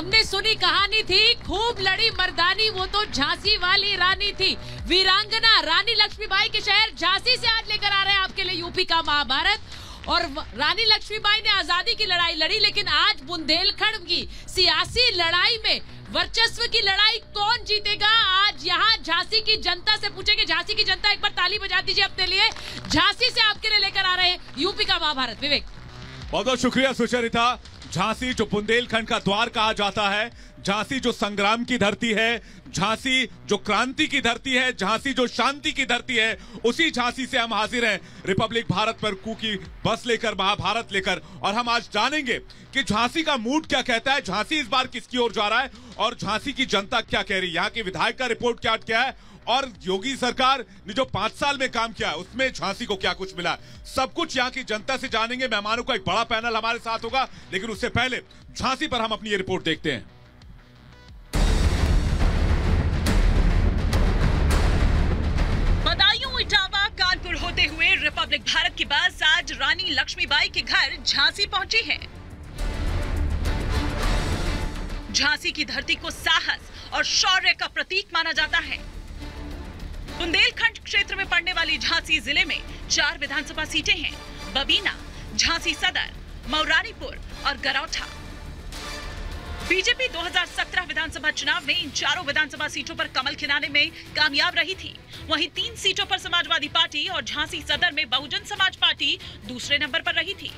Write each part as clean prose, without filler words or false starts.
तुमने सुनी कहानी थी, खूब लड़ी मर्दानी, वो तो झांसी वाली रानी थी। वीरांगना रानी लक्ष्मीबाई के शहर झांसी से आज लेकर आ रहे हैं आपके लिए यूपी का महाभारत। और रानी लक्ष्मीबाई ने आजादी की लड़ाई लड़ी, लेकिन आज बुंदेलखंड की सियासी लड़ाई में वर्चस्व की लड़ाई कौन जीतेगा, आज यहाँ झांसी की जनता से पूछेंगे। झांसी की जनता, एक बार ताली बजा दीजिए अपने लिए। झांसी से आपके लिए लेकर आ रहे हैं यूपी का महाभारत। विवेक, बहुत बहुत शुक्रिया सुचरिता। झांसी जो बुंदेलखंड का द्वार कहा जाता है, झांसी जो संग्राम की धरती है, झांसी जो क्रांति की धरती है, झांसी जो शांति की धरती है, उसी झांसी से हम हाजिर हैं रिपब्लिक भारत पर कू की बस लेकर, महाभारत लेकर। और हम आज जानेंगे कि झांसी का मूड क्या कहता है, झांसी इस बार किसकी ओर जा रहा है और झांसी की जनता क्या कह रही है, यहाँ के विधायक का रिपोर्ट क्या है और योगी सरकार ने जो 5 साल में काम किया उसमें झांसी को क्या कुछ मिला, सब कुछ यहाँ की जनता से जानेंगे। मेहमानों का एक बड़ा पैनल हमारे साथ होगा, लेकिन उससे पहले झांसी पर हम अपनी ये रिपोर्ट देखते हैं। बदायूं, इटावा, कानपुर होते हुए रिपब्लिक भारत की बस आज रानी लक्ष्मीबाई के घर झांसी पहुंची है। झांसी की धरती को साहस और शौर्य का प्रतीक माना जाता है। बुंदेलखंड क्षेत्र में पड़ने वाली झांसी जिले में 4 विधानसभा सीटें हैं, बबीना, झांसी सदर, मौरारीपुर और गरौठा। बीजेपी 2017 विधानसभा चुनाव में इन 4 विधानसभा सीटों पर कमल खिलाने में कामयाब रही थी। वहीं 3 सीटों पर समाजवादी पार्टी और झांसी सदर में बहुजन समाज पार्टी दूसरे नंबर पर रही थी।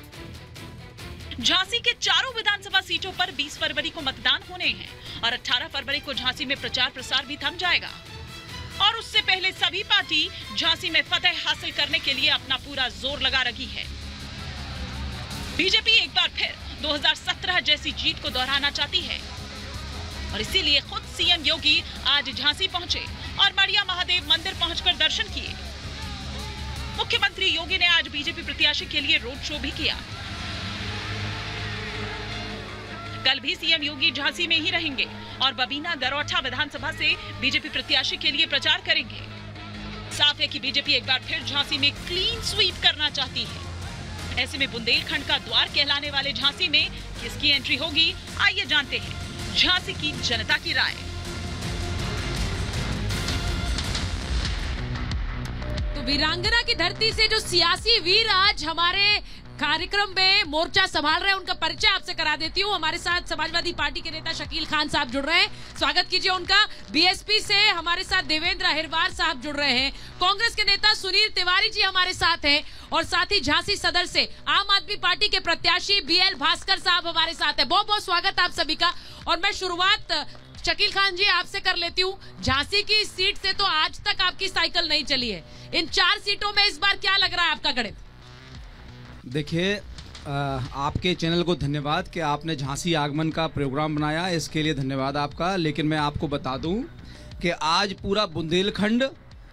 झांसी के 4 विधानसभा सीटों पर 20 फरवरी को मतदान होने हैं और 18 फरवरी को झांसी में प्रचार प्रसार भी थम जाएगा। और उससे पहले सभी पार्टी झांसी में फतह हासिल करने के लिए अपना पूरा जोर लगा रही है। बीजेपी एक बार फिर 2017 जैसी जीत को दोहराना चाहती है और इसीलिए खुद सीएम योगी आज झांसी पहुंचे और मड़िया महादेव मंदिर पहुंचकर दर्शन किए। मुख्यमंत्री योगी ने आज बीजेपी प्रत्याशी के लिए रोड शो भी किया। कल भी सीएम योगी झांसी में ही रहेंगे और बबीना, गरौठा विधानसभा से बीजेपी प्रत्याशी के लिए प्रचार करेंगे। साफ है कि बीजेपी एक बार फिर झांसी में क्लीन स्वीप करना चाहती है। ऐसे में बुंदेलखंड का द्वार कहलाने वाले झांसी में किसकी एंट्री होगी, आइए जानते हैं झांसी की जनता की राय। तो वीरांगना की धरती से जो सियासी वीर आज हमारे कार्यक्रम में मोर्चा संभाल रहे हैं, उनका परिचय आपसे करा देती हूँ। हमारे साथ समाजवादी पार्टी के नेता शकील खान साहब जुड़ रहे हैं, स्वागत कीजिए उनका। बीएसपी से हमारे साथ देवेंद्र अहिरवार साहब जुड़ रहे हैं। कांग्रेस के नेता सुनील तिवारी जी हमारे साथ हैं और साथ ही झांसी सदर से आम आदमी पार्टी के प्रत्याशी बीएल भास्कर साहब हमारे साथ है। बहुत बहुत स्वागत आप सभी का। और मैं शुरुआत शकील खान जी आपसे कर लेती हूँ। झांसी की सीट से तो आज तक आपकी साइकिल नहीं चली है, इन 4 सीटों में इस बार क्या लग रहा है आपका गणित? देखिए, आपके चैनल को धन्यवाद कि आपने झांसी आगमन का प्रोग्राम बनाया, इसके लिए धन्यवाद आपका। लेकिन मैं आपको बता दूं कि आज पूरा बुंदेलखंड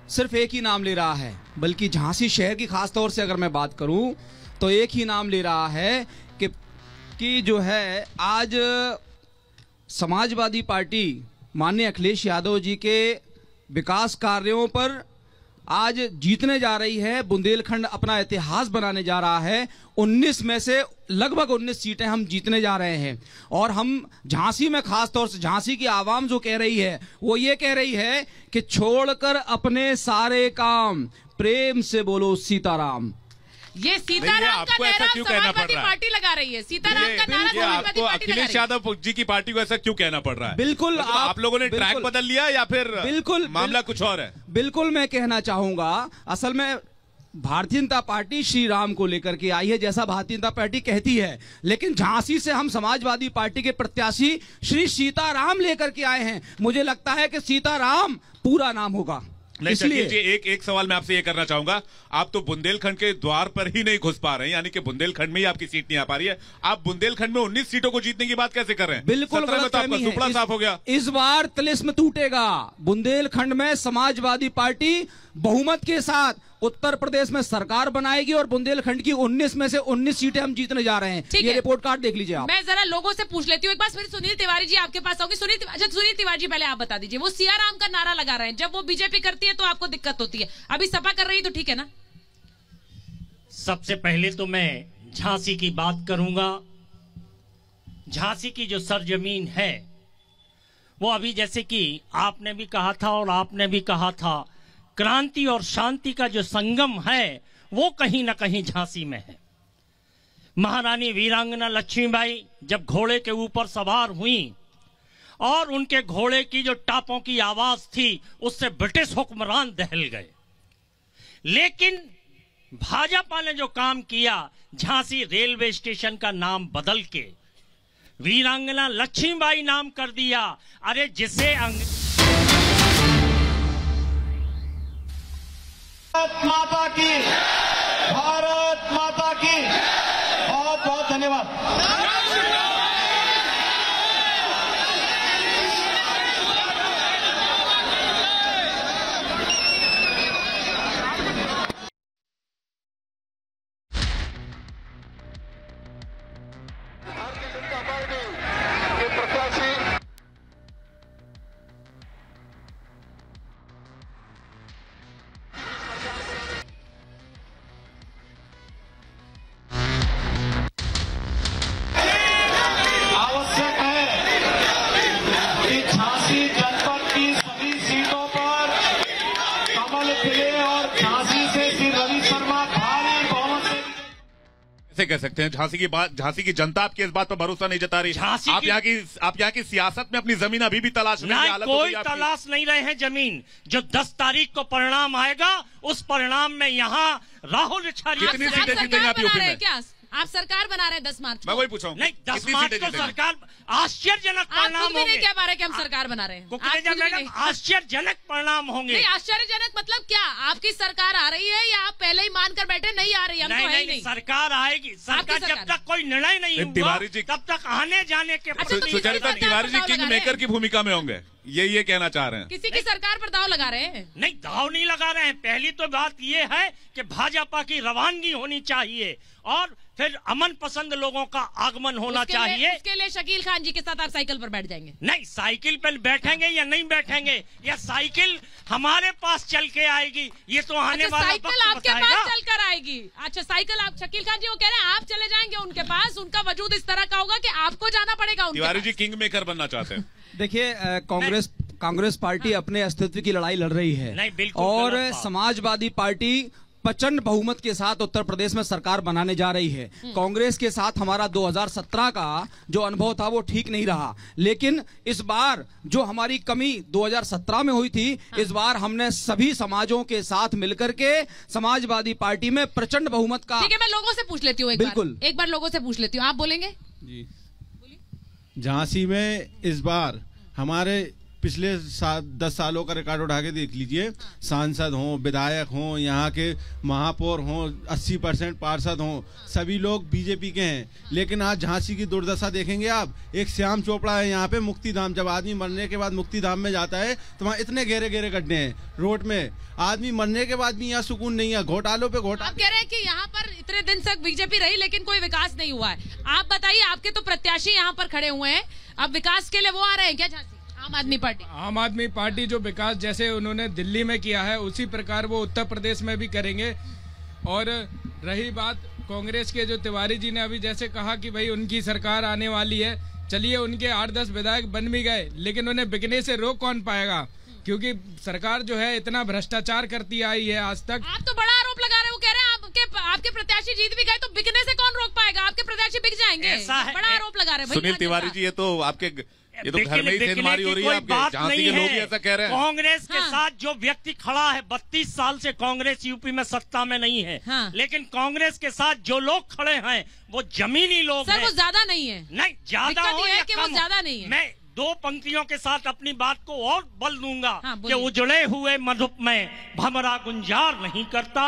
सिर्फ एक ही नाम ले रहा है, बल्कि झांसी शहर की खास तौर से अगर मैं बात करूं तो एक ही नाम ले रहा है कि जो है आज समाजवादी पार्टी माननीय अखिलेश यादव जी के विकास कार्यों पर आज जीतने जा रही है। बुंदेलखंड अपना इतिहास बनाने जा रहा है। 19 में से लगभग 19 सीटें हम जीतने जा रहे हैं। और हम झांसी में खास तौर से झांसी की आवाम जो कह रही है, वो ये कह रही है कि छोड़कर अपने सारे काम प्रेम से बोलो सीताराम। ये सीताराम का नारा समाजवादी पार्टी लगा रही है। सीताराम का नारा समाजवादी पार्टी अखिलेश यादव जी की पार्टी को ऐसा क्यों कहना पड़ रहा है? बिल्कुल, आप लोगों ने ट्रैक बदल लिया या फिर बिल्कुल मामला कुछ और है? बिल्कुल, मैं कहना चाहूंगा असल में भारतीय जनता पार्टी श्री राम को लेकर के आई है, जैसा भारतीय जनता पार्टी कहती है। लेकिन झांसी से हम समाजवादी पार्टी के प्रत्याशी श्री सीताराम लेकर के आए हैं। मुझे लगता है कि सीताराम पूरा नाम होगा। इसलिए एक सवाल मैं आपसे ये करना चाहूंगा, आप तो बुंदेलखंड के द्वार पर ही नहीं घुस पा रहे हैं, यानी कि बुंदेलखंड में ही आपकी सीट नहीं आ पा रही है। आप बुंदेलखंड में 19 सीटों को जीतने की बात कैसे कर रहे हैं? बिल्कुल तो आपका सुपड़ा साफ हो गया। इस बार तिलिस्म टूटेगा। बुंदेलखंड में समाजवादी पार्टी बहुमत के साथ उत्तर प्रदेश में सरकार बनाएगी और बुंदेलखंड की 19 में से 19 सीटें हम जीतने जा रहे हैं। ये रिपोर्ट कार्ड देख लीजिए आप। मैं जरा लोगों से पूछ लेती हूँ एक बार, फिर सुनील तिवारी जी आपके पास आऊंगी। सुनील तिवारी जी, पहले आप बता दीजिए, वो सियाराम का नारा लगा रहे हैं, जब वो बीजेपी करती है तो आपको दिक्कत होती है, अभी सपा कर रही है तो ठीक है ना? सबसे पहले तो मैं झांसी की बात करूंगा। झांसी की जो सरजमीन है वो अभी जैसे कि आपने भी कहा था और आपने भी कहा था, क्रांति और शांति का जो संगम है वो कहीं ना कहीं झांसी में है। महारानी वीरांगना लक्ष्मीबाई जब घोड़े के ऊपर सवार हुई और उनके घोड़े की जो टापों की आवाज थी उससे ब्रिटिश हुक्मरान दहल गए। लेकिन भाजपा ने जो काम किया, झांसी रेलवे स्टेशन का नाम बदल के वीरांगना लक्ष्मीबाई नाम कर दिया। अरे जिसे भारत माता की, भारत माता की, बहुत बहुत धन्यवाद। कह सकते हैं झांसी की बात, झांसी की जनता आपकी इस बात पर भरोसा नहीं जता रही। आप यहाँ की सियासत में अपनी जमीन अभी भी तलाश रहे हैं? कोई तलाश नहीं रहे हैं जमीन। जो 10 तारीख को परिणाम आएगा उस परिणाम में यहाँ राहुल कितनी सीटें जीतेंगे आप यूपी में? क्या आप सरकार बना रहे हैं 10 मार्च को? मैं वही पूछा हूँ। नहीं, 10 मार्च को सरकार, आश्चर्यजनक परिणाम होंगे। नहीं कह पा रहे कि हम सरकार बना रहे हैं। मैडम, आश्चर्यजनक परिणाम होंगे। नहीं, आश्चर्यजनक मतलब क्या? आपकी सरकार आ रही है या आप पहले ही मानकर बैठे नहीं आ रही? हम तो है नहीं। सरकार आएगी। सरकार जब तक कोई निर्णय नहीं हुआ तब तक आने जाने के। सुचरिता तिवारी जी किंग मेकर की भूमिका में होंगे, ये कहना चाह रहे हैं? किसी की सरकार पर दाव लगा रहे हैं? नहीं, दाव नहीं लगा रहे हैं। पहली तो बात ये है कि भाजपा की रवानगी होनी चाहिए और फिर अमन पसंद लोगों का आगमन होना चाहिए। इसके लिए शकील खान जी के साथ आप साइकिल पर बैठ जाएंगे? नहीं, साइकिल पर बैठेंगे या नहीं बैठेंगे, या साइकिल हमारे पास चल के आएगी, ये तो आने वाला साइकिल आपके पास चलकर आएगी। अच्छा, साइकिल आप, शकील खान जी वो कह रहे हैं आप चले जाएंगे उनके पास, उनका वजूद इस तरह का होगा कि आपको जाना पड़ेगा। तिवारी जी किंग मेकर बनना चाहते हैं? देखिए, कांग्रेस पार्टी अपने अस्तित्व की लड़ाई लड़ रही है और समाजवादी पार्टी प्रचंड बहुमत के साथ उत्तर प्रदेश में सरकार बनाने जा रही है। कांग्रेस के साथ हमारा 2017 का जो अनुभव था वो ठीक नहीं रहा, लेकिन इस बार जो हमारी कमी 2017 में हुई थी, इस बार हमने सभी समाजों के साथ मिलकर के समाजवादी पार्टी में प्रचंड बहुमत का। ठीक है, मैं लोगों से पूछ लेती हूँ बिल्कुल एक बार लोगों से पूछ लेती हूँ। आप बोलेंगे? जी, झांसी में इस बार हमारे पिछले 10 सालों का रिकॉर्ड उठा के देख लीजिए। सांसद हों, विधायक हों, यहाँ के महापौर हों, 80% पार्षद हों, सभी लोग बीजेपी के हैं। लेकिन आज झांसी की दुर्दशा देखेंगे आप। एक श्याम चोपड़ा है यहाँ पे, मुक्तिधाम, जब आदमी मरने के बाद मुक्तिधाम में जाता है तो वहाँ इतने गहरे गहरे गड्ढे हैं रोड में। आदमी मरने के बाद भी यहाँ सुकून नहीं है, घोटालों पे घोटाला। आप कह रहे हैं कि यहाँ पर इतने दिन तक बीजेपी रही लेकिन कोई विकास नहीं हुआ है। आप बताइए, आपके तो प्रत्याशी यहाँ पर खड़े हुए हैं, अब विकास के लिए वो आ रहे हैं क्या झांसी? आम आदमी पार्टी जो विकास जैसे उन्होंने दिल्ली में किया है उसी प्रकार वो उत्तर प्रदेश में भी करेंगे। और रही बात कांग्रेस के, जो तिवारी जी ने अभी जैसे कहा कि भाई उनकी सरकार आने वाली है, चलिए उनके 8-10 विधायक बन भी गए, लेकिन उन्हें बिकने से रोक कौन पाएगा? क्योंकि सरकार जो है इतना भ्रष्टाचार करती आई है आज तक। आप तो बड़ा आरोप लगा रहे हैं, वो कह रहे हैं आपके प्रत्याशी जीत भी गए तो बिकने से कौन रोक पाएगा? आपके प्रत्याशी बिक जाएंगे, बड़ा आरोप लगा रहे हैं। सुनील तिवारी जी, ये तो घर में ही सेंधमारी हो रही है आपके, झांसी के लोग ही ऐसा कह रहे हैं। कांग्रेस के साथ जो व्यक्ति खड़ा है, 32 साल से कांग्रेस यूपी में सत्ता में नहीं है, लेकिन कांग्रेस के साथ जो लोग खड़े हैं वो जमीनी लोग हैं। वो ज्यादा नहीं है। नहीं, ज्यादा हो या कम, ज्यादा नहीं है। मैं 2 पंक्तियों के साथ अपनी बात को और बल दूंगा कि उजड़े हुए मधुप में भमरा गुंजार नहीं करता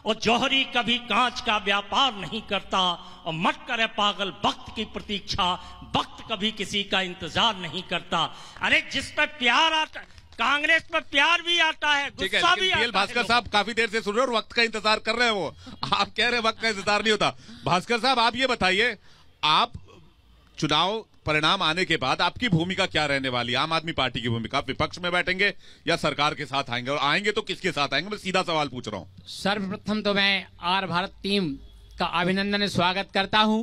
और जौहरी कभी कांच का व्यापार नहीं करता, और मत करे पागल वक्त की प्रतीक्षा, वक्त कभी किसी का इंतजार नहीं करता। अरे जिस पे प्यार आता, कांग्रेस पे प्यार भी आता है, गुस्सा भी आता है। भास्कर साहब काफी देर से सुन रहे हो और वक्त का इंतजार कर रहे हैं, वो आप कह रहे हैं वक्त का इंतजार नहीं होता। भास्कर साहब, आप ये बताइए, आप चुनाव परिणाम आने के बाद आपकी भूमिका क्या रहने वाली है? आम आदमी पार्टी की भूमिका, विपक्ष में बैठेंगे या सरकार के साथ आएंगे, और आएंगे तो किसके साथ आएंगे? मैं सीधा सवाल पूछ रहा हूं। सर्वप्रथम तो मैं आर भारत टीम का अभिनंदन स्वागत करता हूं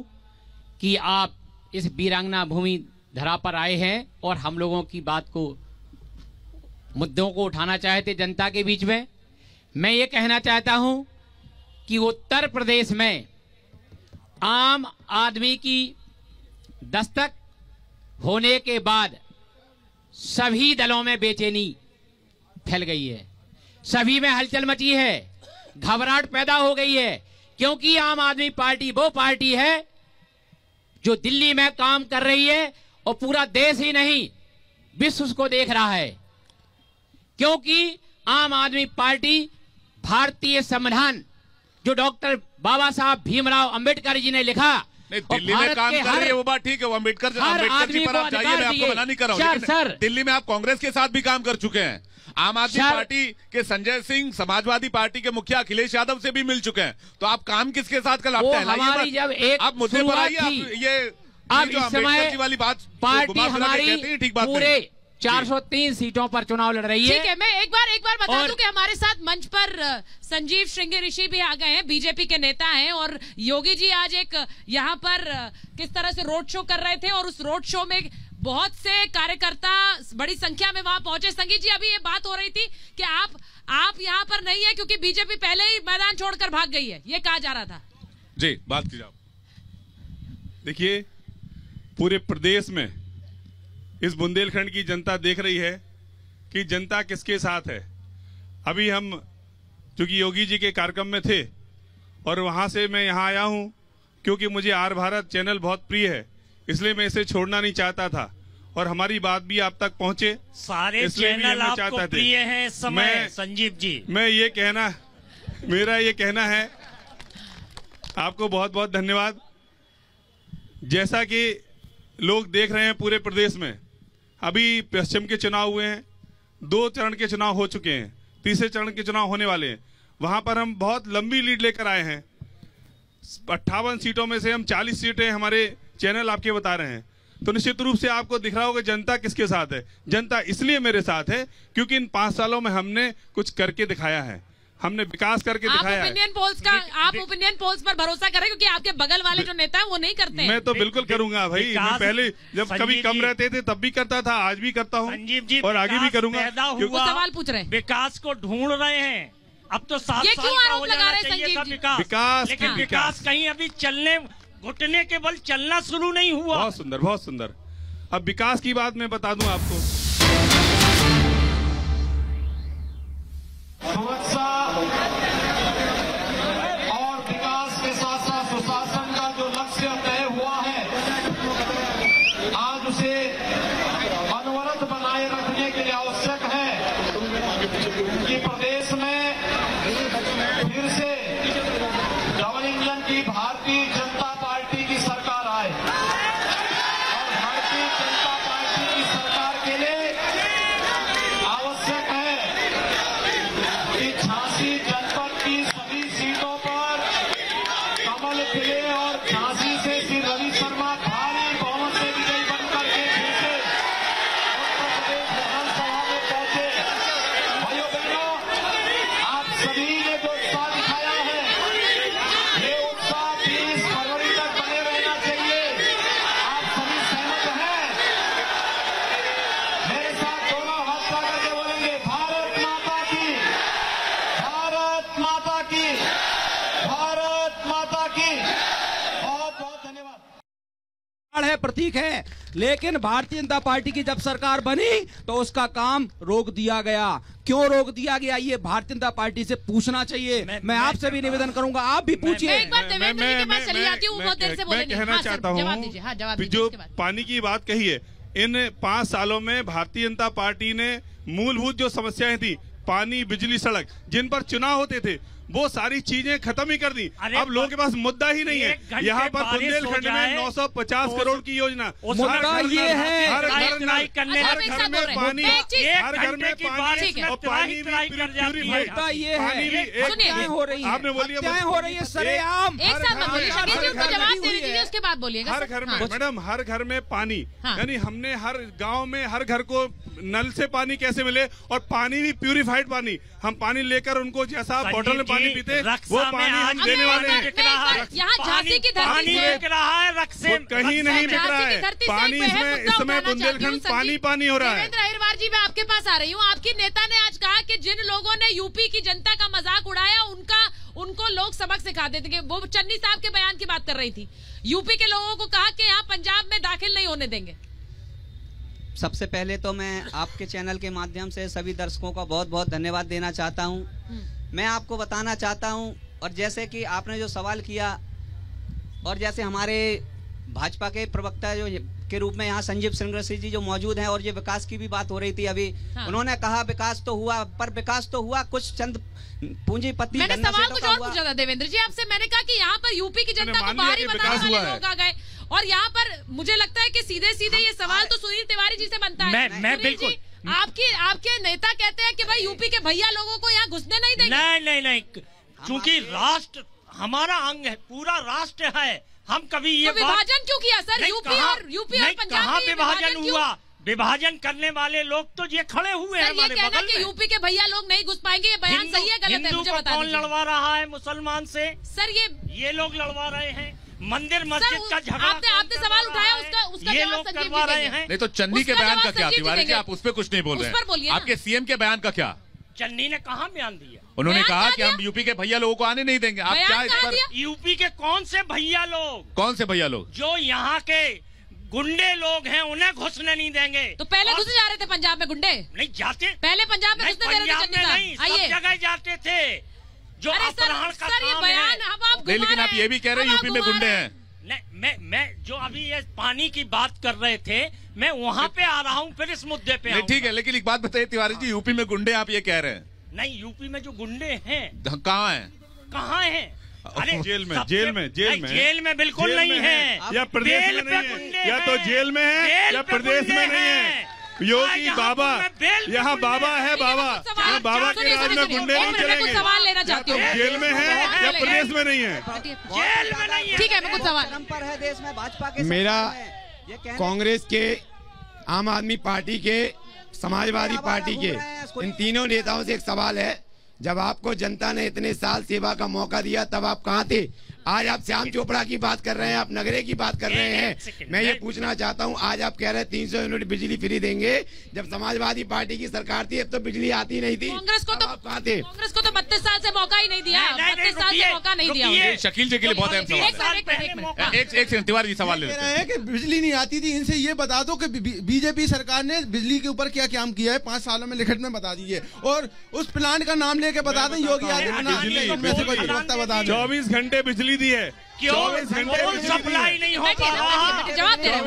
कि आप इस वीरांगना भूमि धरा पर आए हैं और हम लोगों की बात को, मुद्दों को उठाना चाहते जनता के बीच में। मैं ये कहना चाहता हूं कि उत्तर प्रदेश में आम आदमी की दस्तक होने के बाद सभी दलों में बेचैनी फैल गई है, सभी में हलचल मची है, घबराहट पैदा हो गई है, क्योंकि आम आदमी पार्टी वो पार्टी है जो दिल्ली में काम कर रही है और पूरा देश ही नहीं विश्व उसको देख रहा है। क्योंकि आम आदमी पार्टी भारतीय संविधान जो डॉक्टर बाबा साहब भीमराव अंबेडकर जी ने लिखा, नहीं, दिल्ली में काम कर रही है वो बात ठीक है, वो अंबेडकर जी पर आप जाइए, मैं आपको मना नहीं कर रहा हूं, लेकिन दिल्ली में आप कांग्रेस के साथ भी काम कर चुके हैं, आम आदमी पार्टी के संजय सिंह, समाजवादी पार्टी के मुखिया अखिलेश यादव से भी मिल चुके हैं, तो आप काम किसके साथ कर लाते हैं? हमारी जब एक आप मुद्दे पर आइए, अब इस समय वाली बात पार्टी हमारी ठीक बात पूरे 403 सीटों पर चुनाव लड़ रही है। ठीक है, मैं एक बार बता दूं कि हमारे साथ मंच पर संजीव श्रृंगी ऋषि भी आ गए हैं, बीजेपी के नेता हैं, और योगी जी आज एक यहाँ पर किस तरह से रोड शो कर रहे थे और उस रोड शो में बहुत से कार्यकर्ता बड़ी संख्या में वहां पहुंचे। संगीत जी, अभी ये बात हो रही थी कि आप यहाँ पर नहीं है क्योंकि बीजेपी पहले ही मैदान छोड़कर भाग गई है, ये कहा जा रहा था। जी, बात कीजिए। देखिए, पूरे प्रदेश में इस बुंदेलखंड की जनता देख रही है कि जनता किसके साथ है। अभी हम चूंकि योगी जी के कार्यक्रम में थे और वहां से मैं यहाँ आया हूं क्योंकि मुझे आर भारत चैनल बहुत प्रिय है, इसलिए मैं इसे छोड़ना नहीं चाहता था और हमारी बात भी आप तक पहुंचे, सारे चैनल आपको प्रिय हैं इस समय। संजीव जी, मेरा ये कहना है, आपको बहुत बहुत धन्यवाद। जैसा कि लोग देख रहे हैं पूरे प्रदेश में अभी पश्चिम के चुनाव हुए हैं, 2 चरण के चुनाव हो चुके हैं, तीसरे चरण के चुनाव होने वाले हैं। वहां पर हम बहुत लंबी लीड लेकर आए हैं, 58 सीटों में से हम 40 सीटें हमारे चैनल आपके बता रहे हैं, तो निश्चित रूप से आपको दिख रहा होगा जनता किसके साथ है। जनता इसलिए मेरे साथ है क्योंकि इन 5 सालों में हमने कुछ करके दिखाया है, हमने विकास करके दिखाया है। आप ओपिनियन पोल्स पर भरोसा करें क्योंकि आपके बगल वाले जो नेता हैं वो नहीं करते हैं। मैं तो बिल्कुल करूंगा भाई, मैं पहले जब कभी कम रहते थे तब भी करता था, आज भी करता हूँ और आगे भी करूंगा। सवाल पूछ रहे हैं, विकास को ढूंढ रहे हैं, अब तो 7 साल का हो जाना चाहिए था विकास, लेकिन विकास कहीं अभी चलने घुटने के बल चलना शुरू नहीं हुआ। बहुत सुंदर, बहुत सुंदर। अब विकास की बात मैं बता दूं आपको, सुरक्षा और विकास के साथ साथ सुशासन का जो लक्ष्य तय हुआ है, आज उसे अनवरत बनाए रखने के लिए आवश्यक है कि प्रदेश में फिर से डबल इंजन की भारतीय जनता पार्टी की सरकार आए और भारतीय जनता पार्टी की सरकार के लिए आवश्यक है कि झांसी जनपद की सभी सीटों पर कमल खिले और झांसी से श्री रवि शर्मा भारी बहुमत से विजयी बनकर के फिर से उत्तर प्रदेश विधानसभा में पहुंचे। भाइयों बहनों, आप सभी ने जो उत्साह दिखाया है, ये उत्साह 30 फरवरी तक बने रहना चाहिए। आप सभी सहमत हैं? मेरे साथ दोनों हाथ पकड़ करके बोलेंगे, भारत माता की, भारत माता की, भारत माता की। बहुत बहुत धन्यवाद। है, प्रतीक है, लेकिन भारतीय जनता पार्टी की जब सरकार बनी तो उसका काम रोक दिया गया। क्यों रोक दिया गया, ये भारतीय जनता पार्टी से पूछना चाहिए। मैं आपसे भी निवेदन करूंगा, आप भी पूछिए। एक बार देवेंद्र जी के पास चली जाती हूँ, बहुत देर से बोलेंगे। मैं कहना चाहता हूँ, जो पानी की बात कही है, इन 5 सालों में भारतीय जनता पार्टी ने मूलभूत जो समस्याएं थी, पानी, बिजली, सड़क, जिन पर चुनाव होते थे, वो सारी चीजें खत्म ही कर दी। अब लोगों के पास मुद्दा ही नहीं है। यहाँ पर बुंदेलखंड में 950 करोड़ की योजना, मुद्दा ये है, हर घर में पानी, हर घर में पानी और पानी भी प्यूरिफाइड। मुद्दा ये है, हो रही है, आपने बोली हो रही है सरेआम। एक साथ मत बोलिए, शकील जी उनको जवाब दे दीजिए, उसके बाद बोलिएगा। हर घर में मैडम, हर घर में पानी, यानी हमने हर गांव में हर घर को नल से पानी कैसे मिले, और पानी भी प्यूरिफाइड पानी। हम पानी लेकर उनको जैसा बोतल में पानी पीते, वो रक्षा में पानी हम आज देने वाले हैं। बिक रहा है। यहाँ झांसी की धरती पानी से बिक रहा है, रक्षा कहीं नहीं बिक रहा है। धरती से पानी एक इसमें मुद्दा इस समय उठाना चाहती हूँ, बुंदेलखंड संजीव। पानी हो रहा है। देवेंद्र अहिरवार जी, मैं आपके पास आ रही हूँ। आपकी नेता ने आज कहा कि जिन लोगों ने यूपी की जनता का मजाक उड़ाया उनको लोग सबक सिखा देते हैं। वो चन्नी साहब के बयान की बात कर रही थी। यूपी के लोगों को कहा कि यहाँ पंजाब में दाखिल नहीं होने देंगे। सबसे पहले तो मैं आपके चैनल के माध्यम से सभी दर्शकों का बहुत बहुत धन्यवाद देना चाहता हूं। मैं आपको बताना चाहता हूं, और जैसे कि आपने जो सवाल किया, और जैसे हमारे भाजपा के प्रवक्ता जो के रूप में यहाँ संजीव सिंह जी जो मौजूद हैं, और ये विकास की भी बात हो रही थी अभी। हाँ। उन्होंने कहा विकास तो हुआ, पर विकास तो हुआ कुछ चंद पूंजीपति। मैंने सवाल कुछ और पूछा था देवेंद्र जी आपसे। मैंने कहा कि यहाँ पर यूपी की जनता को बाहरी बनाने वाले लोग आ गए, और यहाँ पर मुझे लगता है कि सीधे सीधे ये सवाल तो सुनील तिवारी जी से बनता है। मैं बिल्कुल आपके नेता कहते हैं कि भाई यूपी के भैया लोगों को यहाँ घुसने नहीं देंगे। नहीं, क्योंकि राष्ट्र हमारा अंग है, पूरा राष्ट्र है। हम कभी ये तो विभाजन क्यों किया सर? यूपी और पंजाब में विभाजन हुआ? विभाजन करने वाले लोग तो ये खड़े हुए हैं हमारे बगल में। यूपी के भैया लोग नहीं घुस पाएंगे, ये बयान सही है गलत है? मुझे बता दीजिए। कौन लड़वा रहा है मुसलमान से? सर ये लोग लड़वा रहे हैं। मंदिर मस्जिद का झगड़ा आपने सवाल उठाया, उसका ये जवाब लोग संजीव करवा जी रहे देंगे। हैं। नहीं तो चन्नी के बयान का क्या तिवारी जी? आप उस पर कुछ नहीं बोल रहे हैं। आपके सीएम के बयान का क्या? चन्नी ने कहाँ बयान दिया? उन्होंने कहा कि हम यूपी के भैया लोगों को आने नहीं देंगे। आप क्या इस पर? यूपी के कौन से भैया लोग? कौन से भैया लोग? जो यहाँ के गुंडे लोग हैं, उन्हें घुसने नहीं देंगे। तो पहले घुस जा रहे थे पंजाब में गुंडे? नहीं जाते, पहले पंजाब में घुसने दे रहे थे चन्नी साहब? सब जगह जाते थे। जो अपहरण का काम है। लेकिन आप ये भी कह रहे हैं यूपी में गुंडे हैं। मैं जो अभी ये पानी की बात कर रहे थे, मैं वहाँ पे आ रहा हूँ, फिर इस मुद्दे पे। ठीक है, लेकिन एक बात बताइए तिवारी जी, यूपी में गुंडे आप ये कह रहे हैं? नहीं, यूपी में जो गुंडे हैं कहाँ हैं? कहाँ हैं? अरे जेल में बिल्कुल नहीं है, या प्रदेश में नहीं है, या तो जेल में है या प्रदेश में नहीं है। योगी बाबा, यहाँ बाबा है, यहाँ बाबा के राज में गुंडे नहीं चलेंगे। सवाल लेना चाहती हूँ। जेल में है या प्रदेश में नहीं है? जेल में नहीं है। ठीक है, मैं कुछ सवाल पर है देश में भाजपा के। मेरा कांग्रेस के, आम आदमी पार्टी के, समाजवादी पार्टी के इन तीनों नेताओं से एक सवाल है। जब आपको जनता ने इतने साल सेवा का मौका दिया तब आप कहाँ थे? आज आप श्याम चोपड़ा की बात कर रहे हैं, आप नगरे की बात कर रहे हैं। मैं ये पूछना चाहता हूँ, आज आप कह रहे हैं 300 यूनिट बिजली फ्री देंगे। जब समाजवादी पार्टी की सरकार थी अब तो बिजली आती नहीं थी। कांग्रेस को तो कहाँ थे? कांग्रेस को तो 32 साल से मौका ही नहीं दिया। 32 साल से मौका नहीं दिया। शकील जी के लिए बहुत अहम सवाल है। एक सेकंड तिवारी जी सवाल ले रहे हैं कि बिजली नहीं आती थी। इनसे ये बता दो कि बीजेपी सरकार ने बिजली के ऊपर क्या काम किया है 5 सालों में, लिखित में बता दीजिए। और उस प्लांट का नाम लेके बता दें, योगी आदित्यनाथ में से कोई प्रवक्ता बता दें। 24 घंटे बिजली दी है। क्यों सप्लाई नहीं हो पा रहा? जवाब दे रहे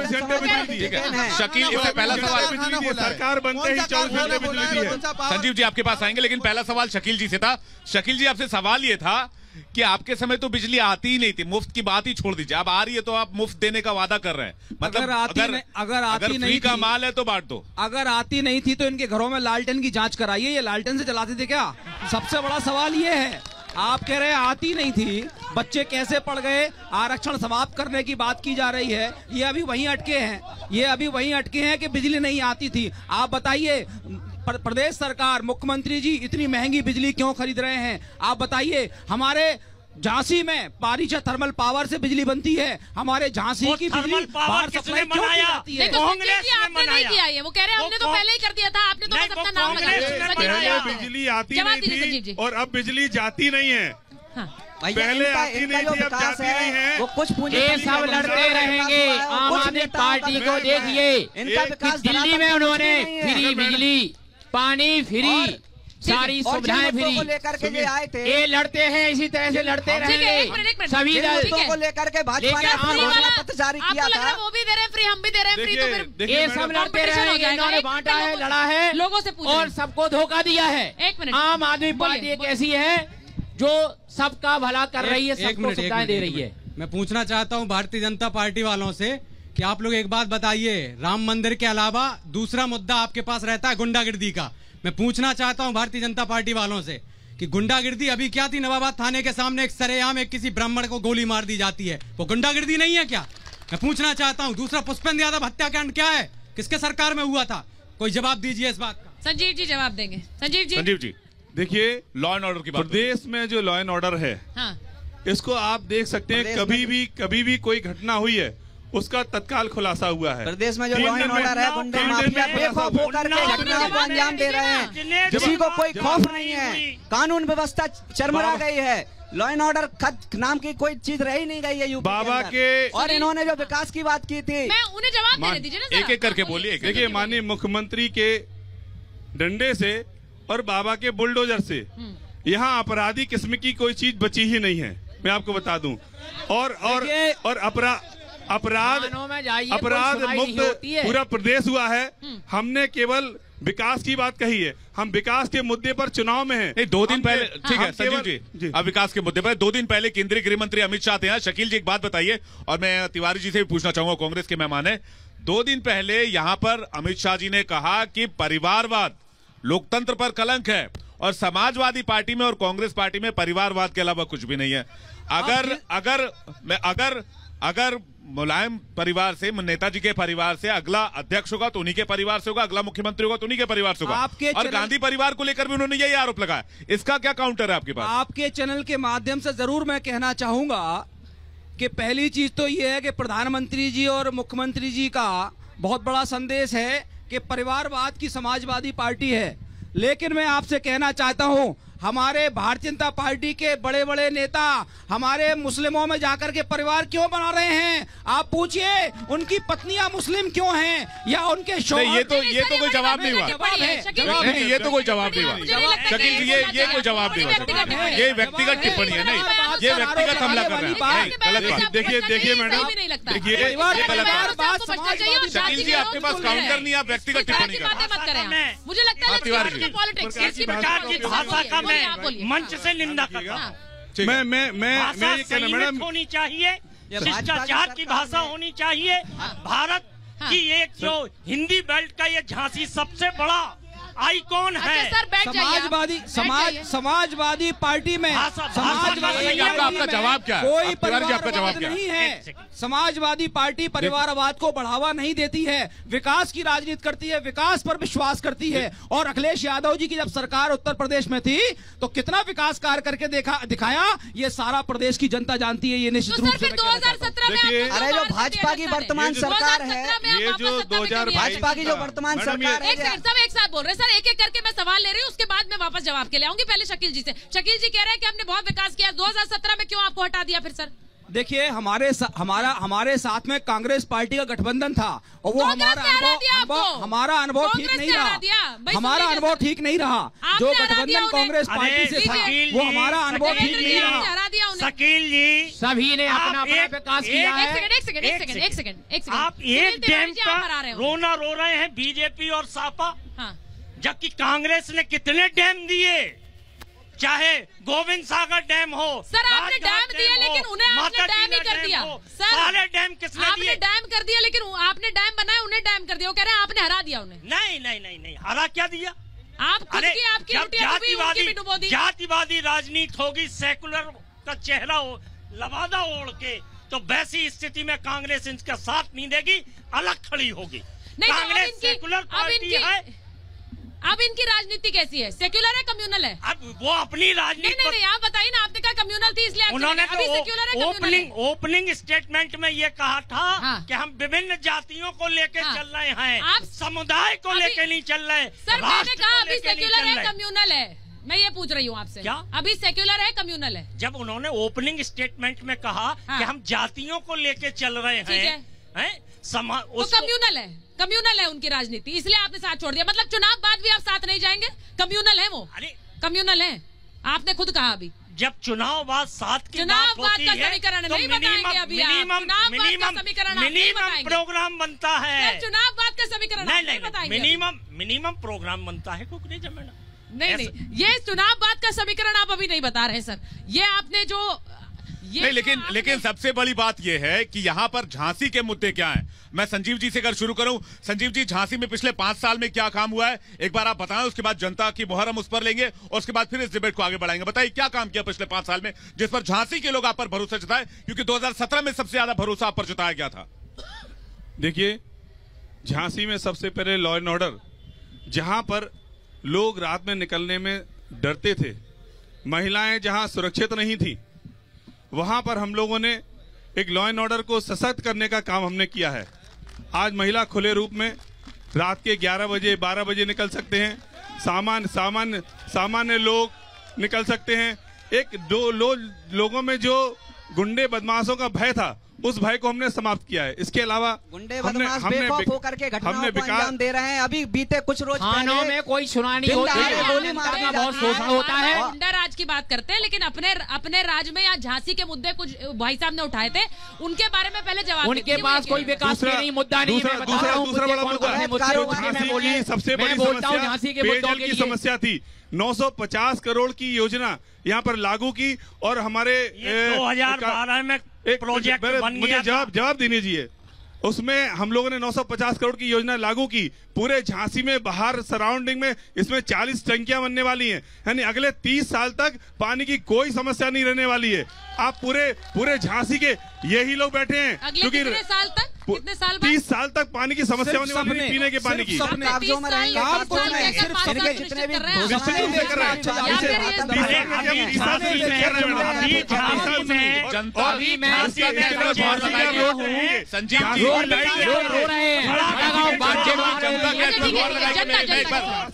हैं। शकील, इससे पहला सवाल सरकार बनते ही 24 घंटे बिजली दी है। संजीव जी आपके पास आएंगे, लेकिन पहला सवाल शकील जी से था। शकील जी आपसे सवाल ये था कि आपके समय तो बिजली आती ही नहीं थी, मुफ्त की बात ही छोड़ दीजिए। अब आ रही है तो आप मुफ्त देने का वादा कर रहे हैं। मतलब अगर फ्री का माल है तो बांट दो। अगर आती नहीं थी तो इनके घरों में लालटेन की जांच कराइए। ये लालटेन से चलाते थे क्या? सबसे बड़ा सवाल ये है। आप कह रहे हैं आती नहीं थी, बच्चे कैसे पढ़ गए? आरक्षण समाप्त करने की बात की जा रही है, ये अभी वहीं अटके हैं कि बिजली नहीं आती थी। आप बताइए, प्रदेश सरकार, मुख्यमंत्री जी इतनी महंगी बिजली क्यों खरीद रहे हैं? आप बताइए। हमारे झांसी में पारीचा थर्मल पावर से बिजली बनती है। हमारे झांसी की बिजली बाहर सप्लाई क्यों की जाती है? आपने नहीं किया ये, वो कह रहे हैं हमने तो पहले ही कर दिया था। आपने तो बस अपना नाम लगाया। बिजली आती नहीं थी और अब बिजली जाती नहीं है। पहले आती नहीं थी, अब जाती नहीं है। वो कुछ ये सब लड़ते रहेंगे। आम आदमी पार्टी को देखिए, दिल्ली में उन्होंने फ्री बिजली, पानी फ्री, सारी सुविधाएं फ्री लेकर के आए थे। ये लड़ते हैं, इसी तरह से लड़ते रहेंगे सभी दल को लेकर के भाजपा ने पत्र जारी किया था। वो भी दे रहे फ्री, हम भी दे रहे फ्री, तो फिर ये सब लड़ते रहेंगे। इन्होंने बांटा है, लड़ा है, लोगों से और सबको धोखा दिया है। आम आदमी पार्टी एक ऐसी है जो सबका भला कर रही है, सबको सुविधाएं दे रही है। मैं पूछना चाहता हूं भारतीय जनता पार्टी वालों से कि आप लोग एक बात बताइए, राम मंदिर के अलावा दूसरा मुद्दा आपके पास रहता है गुंडागिर्दी का। मैं पूछना चाहता हूं भारतीय जनता पार्टी वालों से कि गुंडागिर्दी अभी क्या थी? नवाबाद थाने के सामने एक सरेआम एक किसी ब्राह्मण को गोली मार दी जाती है, वो गुंडागिर्दी नहीं है क्या? मैं पूछना चाहता हूं। दूसरा पुष्पेंद्र यादव हत्याकांड क्या है? किसके सरकार में हुआ था? कोई जवाब दीजिए इस बात का। संजीव जी जवाब देंगे। संजीव जी देखिए लॉ एंड ऑर्डर की बात, प्रदेश में जो लॉ एंड ऑर्डर है, इसको आप देख सकते हैं, कभी भी कोई घटना हुई है उसका तत्काल खुलासा हुआ है। प्रदेश में जो लॉ एंड ऑर्डर है, गुंडा माफिया बेखौफ होकर के घटनाओं को अंजाम दे रहे हैं, किसी को कोई खौफ नहीं है, कानून व्यवस्था चरमरा गई है, लॉ एंड ऑर्डर नाम की कोई चीज रही नहीं गई है यूपी बाबा के। और इन्होंने जो विकास की बात की थी, मैं उन्हें जवाब देने दीजिए ना, एक एक करके बोलिए। देखिए माननीय मुख्यमंत्री के डंडे से और बाबा के बुलडोजर से यहाँ अपराधी किस्म की कोई चीज बची ही नहीं है, मैं आपको बता दूं। और अपराध मुक्त पूरा प्रदेश हुआ है। हमने केवल विकास की बात कही है, हम विकास के मुद्दे पर चुनाव में हैं। 2 दिन पहले, ठीक है संजीव जी, अब विकास के मुद्दे पर 2 दिन पहले केंद्रीय गृह मंत्री अमित शाह थे यहाँ। शकील जी एक बात बताइए, और मैं तिवारी जी से भी पूछना चाहूंगा, कांग्रेस के मेहमान है। 2 दिन पहले यहाँ पर अमित शाह जी ने कहा कि परिवारवाद लोकतंत्र पर कलंक है, और समाजवादी पार्टी में और कांग्रेस पार्टी में परिवारवाद के अलावा कुछ भी नहीं है। अगर मुलायम परिवार से, नेताजी के परिवार से अगला अध्यक्ष होगा तो उन्हीं के परिवार से होगा, अगला मुख्यमंत्री होगा तो उन्हीं के परिवार से होगा, और गांधी परिवार को लेकर भी उन्होंने यही आरोप लगाया। इसका क्या काउंटर है आपके पास? आपके चैनल के माध्यम से जरूर मैं कहना चाहूंगा कि पहली चीज तो यह है कि प्रधानमंत्री जी और मुख्यमंत्री जी का बहुत बड़ा संदेश है कि परिवारवाद की समाजवादी पार्टी है। लेकिन मैं आपसे कहना चाहता हूं, हमारे भारतीय जनता पार्टी के बड़े बड़े नेता हमारे मुस्लिमों में जाकर के परिवार क्यों बना रहे हैं? आप पूछिए उनकी पत्नियां मुस्लिम क्यों हैं, या उनके शौहर? ये तो कोई जवाब नहीं हुआ। नहीं, ये तो कोई जवाब नहीं हुआ शकील जी, ये कोई जवाब नहीं हुआ। ये व्यक्तिगत टिप्पणी है, नहीं ये व्यक्तिगत हमला कर रहे हैं, गलत बात। देखिए मैडम, देखिए शकील जी आपके पास काउंटर नहीं, आप व्यक्तिगत टिप्पणी कर रहे हैं। मुझे लगता है मंच से निंदा करता हूं। मैं ये कहना मैडम, होनी चाहिए, शिष्टाचार की भाषा होनी चाहिए। भारत की एक जो हिंदी बेल्ट का ये झांसी सबसे बड़ा आइकॉन है। समाजवादी पार्टी में आपका जवाब क्या है? कोई परिवारवाद नहीं है। समाजवादी पार्टी परिवारवाद को बढ़ावा नहीं देती है, विकास की राजनीति करती है, विकास पर विश्वास करती है। और अखिलेश यादव जी की जब सरकार उत्तर प्रदेश में थी तो कितना विकास कार्य करके दिखाया, ये सारा प्रदेश की जनता जानती है। ये निश्चित रूप से 2017 में अरे जो भाजपा की वर्तमान सरकार है, ये जो 2000 भाजपा की जो वर्तमान सरकार है, एक साथ बोल रहे हैं सर, एक एक करके मैं सवाल ले रही हूँ, उसके बाद मैं वापस जवाब के लिए आऊंगी। पहले शकील जी से। शकील जी कह रहे हैं कि हमने बहुत विकास किया, 2017 में क्यों आपको हटा दिया फिर सर? देखिए हमारे साथ में कांग्रेस पार्टी का गठबंधन था, और वो हमारा अनुभव ठीक नहीं रहा। हमारा अनुभव ठीक नहीं रहा। जो गठबंधन कांग्रेस पार्टी से था वो हमारा अनुभव ठीक नहीं रहा। शकील जी, सभी ने अपना विकास किया है। एक सेकंड। आप एक डैम का रोना रो रहे हैं बीजेपी और सापा, जबकि कांग्रेस ने कितने डैम दिए, चाहे गोविंद सागर डैम हो। सर आपने डैम दिए, लेकिन उन्हें आपने डैम ही कर दिया। सर सारे डैम किसने दिए? आपने डैम कर दिया, लेकिन आपने डैम बनाया, उन्हें डैम कर दिया। वो कह रहे हैं आपने हरा दिया उन्हें। नहीं, हरा क्या दिया? आप खुद की आपकी जातिवादी राजनीति होगी, सेकुलर का चेहरा लवादा ओढ़ के, तो वैसी स्थिति में कांग्रेस इनका साथ नहीं देगी, अलग खड़ी होगी। कांग्रेस सेकुलर पार्टी है। अब इनकी राजनीति कैसी है? सेक्युलर है, कम्युनल है? अब वो अपनी राजनीति नहीं, आप बताइए ना। आपने कहा कम्युनल थी, इसलिए उन्होंने ओपनिंग स्टेटमेंट में ये कहा था कि हम विभिन्न जातियों को लेकर चल रहे हैं, आप समुदाय को लेकर नहीं चल रहे। सर मैंने कहा अभी सेक्युलर है, कम्युनल है। मैं ये पूछ रही हूँ आपसे, क्या अभी सेक्युलर है, कम्युनल है? जब उन्होंने ओपनिंग स्टेटमेंट में कहा कि हम जातियों को लेकर चल रहे हैं, कम्युनल है उनकी राजनीति, इसलिए आपने साथ छोड़ दिया। मतलब चुनाव बाद भी आप साथ नहीं जाएंगे? कम्युनल है वो, कम्युनल है, आपने खुद कहा अभी। जब चुनाव बाद साथ की चुनाव बात होती का है, समीकरण तो नहीं बताएंगे अभी मिनिमम प्रोग्राम बनता है। चुनाव बाद का समीकरण नहीं बताएंगे। मिनिमम प्रोग्राम बनता है। नहीं, ये चुनाव बाद का समीकरण आप अभी नहीं बता रहे सर। ये आपने जो नहीं, लेकिन सबसे बड़ी बात यह है कि यहाँ पर झांसी के मुद्दे क्या हैं। मैं संजीव जी से अगर शुरू करूं, संजीव जी झांसी में पिछले 5 साल में क्या काम हुआ है, एक बार आप बताएं, उसके बाद जनता की मुहर हम उस पर लेंगे और उसके बाद फिर इस डिबेट को आगे बढ़ाएंगे। बताइए क्या काम किया पिछले 5 साल में जिस पर झांसी के लोग आप पर भरोसा जताए, क्योंकि 2017 में सबसे ज्यादा भरोसा आप पर जताया गया था। देखिए झांसी में सबसे पहले लॉ एंड ऑर्डर, जहां पर लोग रात में निकलने में डरते थे, महिलाएं जहां सुरक्षित नहीं थी, वहां पर हम लोगों ने एक लॉ एंड ऑर्डर को सशक्त करने का काम हमने किया है। आज महिला खुले रूप में रात के 11 बजे 12 बजे निकल सकते हैं, सामान्य लोग निकल सकते हैं। लोगों में जो गुंडे बदमाशों का भय था, उस भय को हमने समाप्त किया है। इसके अलावा गुंडे बदमाश बेखौफ होकर के घटनाओं को अंजाम दे रहे हैं। अभी बीते कुछ रोज थानों में कोई सुनाई नहीं होती है, गोली मारने का बहुत शोषण होता है। गुंडा राज की बात करते हैं, लेकिन अपने राज में या झांसी के मुद्दे कुछ भाई साहब ने उठाए थे, उनके बारे में पहले जवाब। उनके पास कोई विकास की नहीं, मुद्दा नहीं। दूसरा बड़ा मुद्दा है, सबसे बड़ी समस्या पेयजल की समस्या थी। 950 करोड़ की योजना यहाँ पर लागू की और हमारे 2012 में प्रोजेक्ट बन गया। जवाब देने दीजिए। उसमें हम लोगों ने 950 करोड़ की योजना लागू की। पूरे झांसी में, बाहर सराउंडिंग में इसमें 40 टंकियां बनने वाली हैं, यानी अगले 30 साल तक पानी की कोई समस्या नहीं रहने वाली है। आप पूरे झांसी के यही लोग बैठे हैं, क्योंकि कितने साल तक 30 साल तक पानी की समस्या होने वाली है, पीने के पानी की।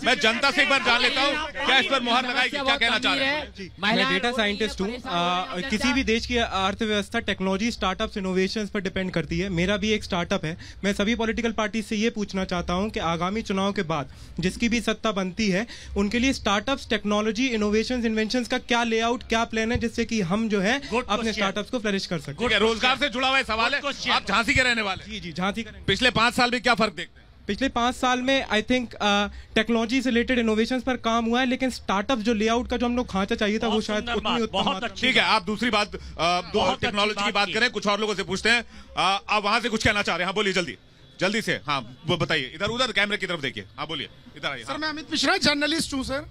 मैं जनता से एक बार जान लेता हूँ, क्या इस पर मुहर लगाएगी, क्या कहना चाह रहे हैं? मैं डेटा साइंटिस्ट हूँ। किसी भी देश की अर्थव्यवस्था टेक्नोलॉजी, स्टार्टअप्स, इनोवेशंस पर डिपेंड करती है। मेरा भी एक स्टार्टअप है। मैं सभी पॉलिटिकल पार्टी से ये पूछना चाहता हूं कि आगामी चुनाव के बाद जिसकी भी सत्ता बनती है, उनके लिए स्टार्टअप्स, टेक्नोलॉजी, इनोवेशंस, इन्वेंशंस का क्या लेआउट, क्या प्लान है, जिससे कि हम जो है अपने स्टार्टअप्स को फ्लरिश कर सकें। रोजगार से जुड़ा हुआ सवाल है। आप झांसी के रहने वाले? जी, झांसी का। पिछले 5 साल में क्या फर्क देखते हैं? पिछले 5 साल में आई थिंक टेक्नोलॉजी से रिलेटेड इनोवेशंस पर काम हुआ है, लेकिन स्टार्टअप जो लेआउट का जो हम लोग खांचा चाहिए था, वो शायद उतनी उत्तम। ठीक है, आप दूसरी बात, टेक्नोलॉजी की बात करें। कुछ और लोगों से पूछते हैं, आप वहां से कुछ कहना चाह रहे हैं? हाँ, बोलिए जल्दी से। हाँ, वो बताइए। इधर उधर कैमरे की तरफ देखिए। हाँ, बोलिए, इधर आइए। सर, मैं अमित मिश्रा, जर्नलिस्ट हूँ सर।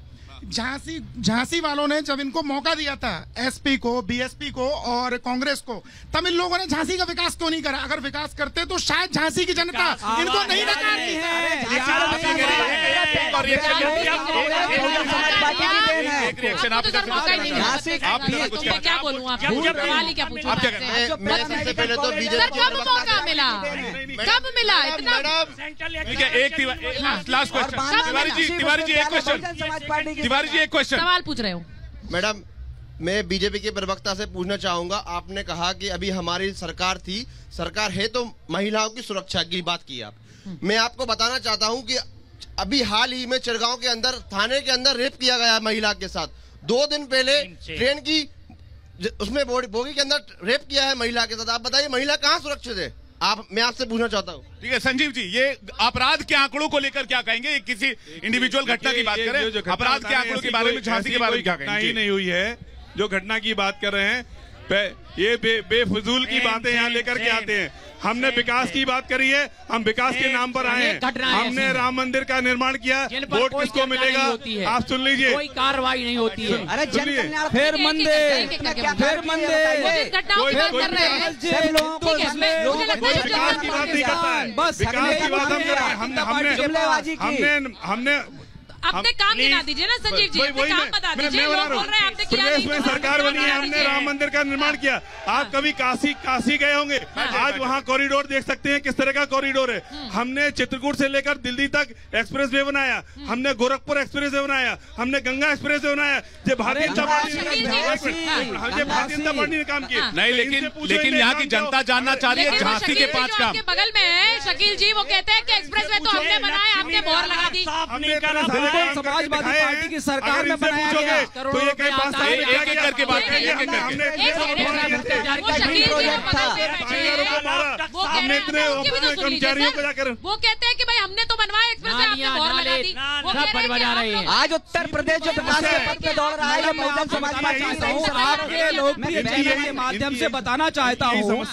झांसी वालों ने जब इनको मौका दिया था, एसपी को, बीएसपी को और कांग्रेस को, तब इन लोगों ने झांसी का विकास क्यों नहीं करा? अगर विकास करते तो शायद झांसी की जनता इनको नहीं नकारती है। क्या बोलूँ आपको, क्या पूछूं? सबसे पहले तो बीजेपी कब मौका मिला, कब मिला इतना? ठीक है, एक लास्ट क्वेश्चन। तिवारी जी एक क्वेश्चन सवाल पूछ रहे हो। मैडम, मैं बीजेपी के प्रवक्ता से पूछना चाहूंगा। आपने कहा कि अभी हमारी सरकार थी, सरकार है तो महिलाओं की सुरक्षा की बात की आप। मैं आपको बताना चाहता हूं कि अभी हाल ही में चिरगांव के अंदर, थाने के अंदर रेप किया गया महिला के साथ। 2 दिन पहले ट्रेन की उसमें बोगी के अंदर रेप किया है महिला के साथ। आप बताइए, महिला कहाँ सुरक्षित है? मैं आपसे पूछना चाहता हूँ। ठीक है संजीव जी, ये अपराध के आंकड़ों को लेकर क्या कहेंगे? किसी इंडिविजुअल घटना की बात करें, अपराध के आंकड़ों के बारे में, झांसी के बारे में क्या कहेंगे? नहीं हुई है। जो घटना की बात कर रहे हैं, ये बेफजूल की बातें यहाँ लेकर के आते हैं। हमने विकास की बात करी है, हम विकास के नाम पर आए हैं। हमने राम मंदिर का निर्माण किया, वोट किसको मिलेगा? आप सुन लीजिए, कोई कार्रवाई नहीं होती है। अरे फिर मंदिर विकास की बात नहीं करता है। विकास की बात हम कर रहे हैं। हमने अपने काम गिना दीजिए ना संजीव जी, अपने काम बता दीजिए। लोग बोल रहे हैं आपने किया नहीं। प्रदेश में सरकार बनी है, हमने राम मंदिर का निर्माण किया। आप कभी काशी गए होंगे, आज वहाँ कॉरिडोर देख सकते हैं किस तरह का कॉरिडोर है। हमने चित्रकूट से लेकर दिल्ली तक एक्सप्रेस वे बनाया, हमने गोरखपुर एक्सप्रेस वे बनाया, हमने गंगा एक्सप्रेस वे बनाया। जो भारतीय जनता पार्टी ने काम किया। नहीं, लेकिन यहाँ की जनता जानना चाह रही है झांसी के 5 काम। बगल में है शकील जी, वो कहते हैं कि एक्सप्रेस वे तो हमने बनाया, आपने मोहर लगा दी। समाजवादी पार्टी की सरकार में बनाया गया। तो ये कई बात एक करके बात करेंगे। हमने इतने कर्मचारियों को जाकर, वो कहते हैं कि भाई हमने तो बनवाया एक्सप्रेस वे, आपने मोहर लगा दी। आज उत्तर प्रदेश जो विकास के पथ पे दौड़ रहा है, जो बहुजन समाज पार्टी आपके लोकप्रिय चैनल के माध्यम से बताना चाहता हूँ,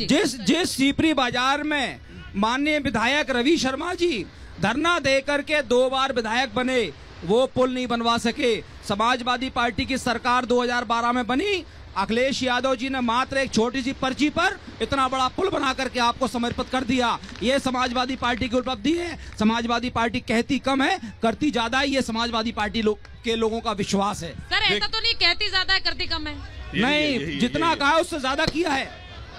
जिस सीपरी बाजार में माननीय विधायक रवि शर्मा जी धरना देकर के 2 बार विधायक बने, वो पुल नहीं बनवा सके। समाजवादी पार्टी की सरकार 2012 में बनी, अखिलेश यादव जी ने मात्र एक छोटी सी पर्ची पर इतना बड़ा पुल बना करके आपको समर्पित कर दिया। ये समाजवादी पार्टी की उपलब्धि है। समाजवादी पार्टी कहती कम है, करती ज्यादा है। ये समाजवादी पार्टी के लोगों का विश्वास है। सर ऐसा तो नहीं कहती ज्यादा है करती कम है, नहीं, जितना कहा उससे ज्यादा किया है।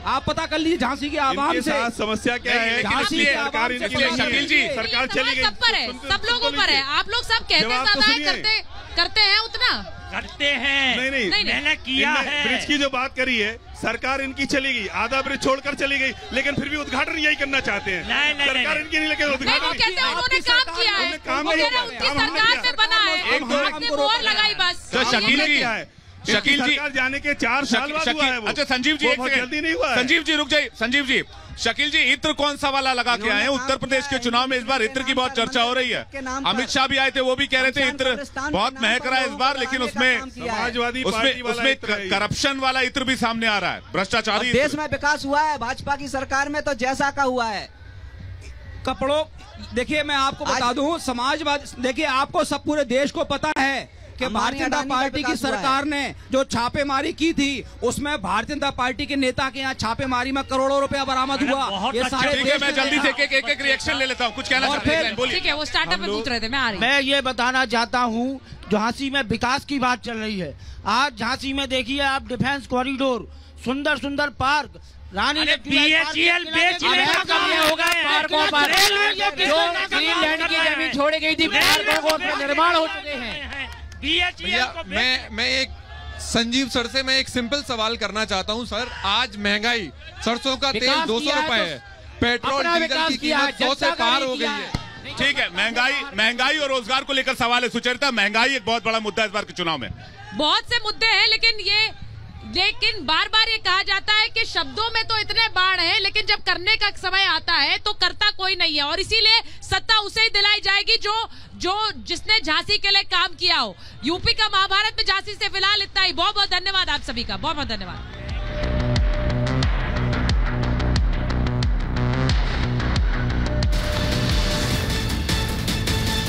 आप पता कर लीजिए झांसी की आवाम से समस्या क्या है। झांसी की सरकार शकील जी, सरकार चली गई, सब पर है, सब लोगों पर है। आप लोग सब कहते ज्यादा है, करते हैं उतना करते हैं। नहीं, मैंने किया है। ब्रिज की जो बात करी है, सरकार इनकी चली गई, आधा ब्रिज छोड़कर चली गई, लेकिन फिर भी उद्घाटन यही करना चाहते हैं। सरकार इनकी नहीं, लेकिन उद्घाटन उन्होंने काम किया है, सरकार में बना है, मोहर लगाई बस। शकील जी, शकील जी जाने के 4 साल बाद हुआ है वो। अच्छा संजीव जी, एक जल्दी नहीं हुआ। संजीव जी रुक जाइए। संजीव जी, शकील जी इत्र कौन सा वाला लगा के आए हैं? उत्तर प्रदेश के चुनाव में इस बार इत्र की बहुत चर्चा हो रही है। अमित शाह भी आए थे, वो भी कह रहे थे इत्र बहुत महक रहा है इस बार, लेकिन उसमें समाजवादी उसमें करप्शन वाला इत्र भी सामने आ रहा है, भ्रष्टाचारी। देश में विकास हुआ है भाजपा की सरकार में, तो जैसा का हुआ है। कपड़ों, देखिए मैं आपको बता दूं, समाजवादी, देखिए आपको सब पूरे देश को पता है कि भारतीय जनता पार्टी की सरकार ने जो छापेमारी की थी, उसमें भारतीय जनता पार्टी के नेता के यहाँ छापेमारी में करोड़ों रुपया बरामद हुआ। ये सारे ठीक है, मैं जल्दी से एक रिएक्शन ले लेता हूँ। कुछ कहना चाहते हैं? बोलिए। ठीक है, वो स्टार्टअप में पूछ रहे थे, मैं आ रही हूँ। मैं ये बताना चाहता हूँ, झांसी में विकास की बात चल रही है। आज झांसी में देखिए आप, डिफेंस कॉरिडोर, सुंदर सुंदर पार्क, रानी BHEL बेचने का काम हो गए। पार्कों पर जो ग्रीनलैंड की जमीन छोड़ी गई थी, पार्कों का निर्माण हो चुके हैं। मैं एक संजीव सर से मैं एक सिंपल सवाल करना चाहता हूं सर। आज महंगाई, सरसों का तेल 200 रुपए है, पेट्रोल डीजल की कीमत 100 से पार हो गई है। ठीक है, महंगाई और रोजगार को लेकर सवाल है। सुचरिता, महंगाई एक बहुत बड़ा मुद्दा इस बार के चुनाव में। बहुत से मुद्दे हैं, लेकिन बार बार ये कहा जाता है कि शब्दों में तो इतने बाढ़ है, लेकिन जब करने का समय आता है तो करता कोई नहीं है। और इसीलिए सत्ता उसे ही दिलाई जाएगी जिसने झांसी के लिए काम किया हो। यूपी का महाभारत में झांसी से फिलहाल इतना ही। बहुत बहुत धन्यवाद आप सभी का, बहुत बहुत धन्यवाद।